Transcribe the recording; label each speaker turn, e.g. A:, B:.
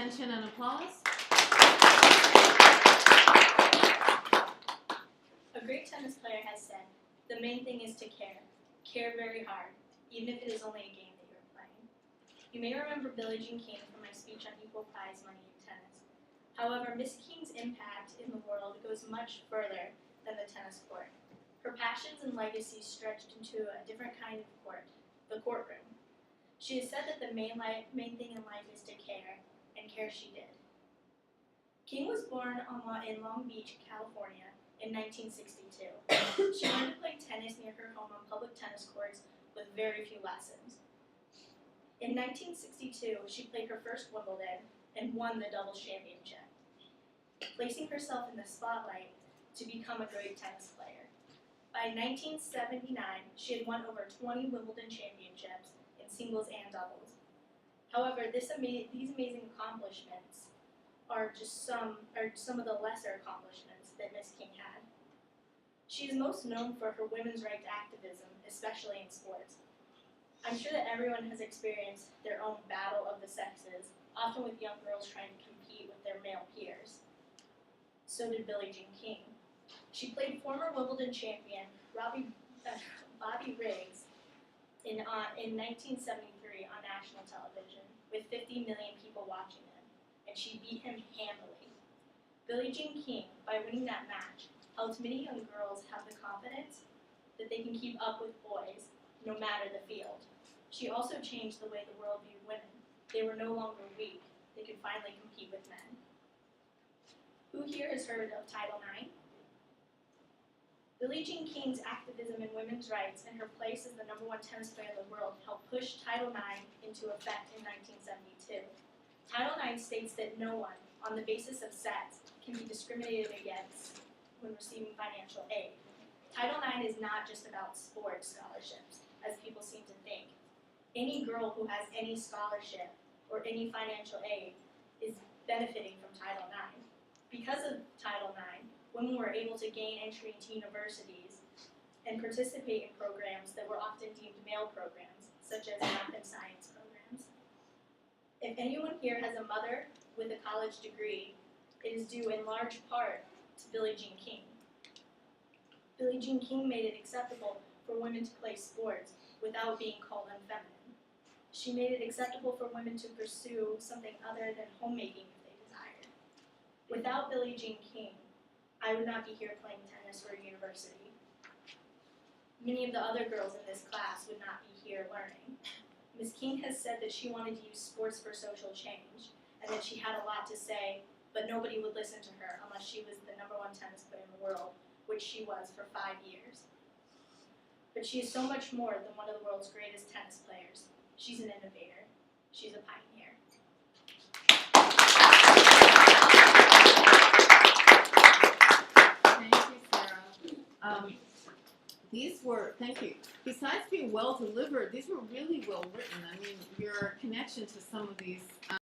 A: attention and applause.
B: A great tennis player has said, the main thing is to care. Care very hard, even if it is only a game that you're playing. You may remember Billie Jean King from my speech on equal prize money in tennis. However, Miss King's impact in the world goes much further than the tennis court. Her passions and legacy stretched into a different kind of court, the courtroom. She has said that the main thing in life is to care, and care she did. King was born in Long Beach, California in 1962. She learned to play tennis near her home on public tennis courts with very few lessons. In 1962, she played her first Wimbledon and won the doubles championship, placing herself in the spotlight to become a great tennis player. By 1979, she had won over 20 Wimbledon championships in singles and doubles. However, these amazing accomplishments are just some of the lesser accomplishments that Miss King had. She is most known for her women's rights activism, especially in sports. I'm sure that everyone has experienced their own battle of the sexes, often with young girls trying to compete with their male peers. So did Billie Jean King. She played former Wimbledon champion Bobby Riggs in 1973 on national television, with 50 million people watching him, and she beat him handily. Billie Jean King, by winning that match, helped many young girls have the confidence that they can keep up with boys, no matter the field. She also changed the way the world viewed women. They were no longer weak. They could finally compete with men. Who here has heard of Title IX? Billie Jean King's activism in women's rights and her place as the #1 tennis player in the world helped push Title IX into effect in 1972. Title IX states that no one, on the basis of sex, can be discriminated against when receiving financial aid. Title IX is not just about sports scholarships, as people seem to think. Any girl who has any scholarship or any financial aid is benefiting from Title IX. Because of Title IX, women were able to gain entry into universities and participate in programs that were often deemed male programs, such as math and science programs. If anyone here has a mother with a college degree, it is due in large part to Billie Jean King. Billie Jean King made it acceptable for women to play sports without being called unfeminine. She made it acceptable for women to pursue something other than homemaking if they desired. Without Billie Jean King, I would not be here playing tennis or university. Many of the other girls in this class would not be here learning. Ms. King has said that she wanted to use sports for social change, and that she had a lot to say, but nobody would listen to her unless she was the #1 tennis player in the world, which she was for 5 years. But she is so much more than one of the world's greatest tennis players. She's an innovator. She's a pioneer.
A: Thank you. Besides being well delivered, these were really well written. I mean, your connection to some of these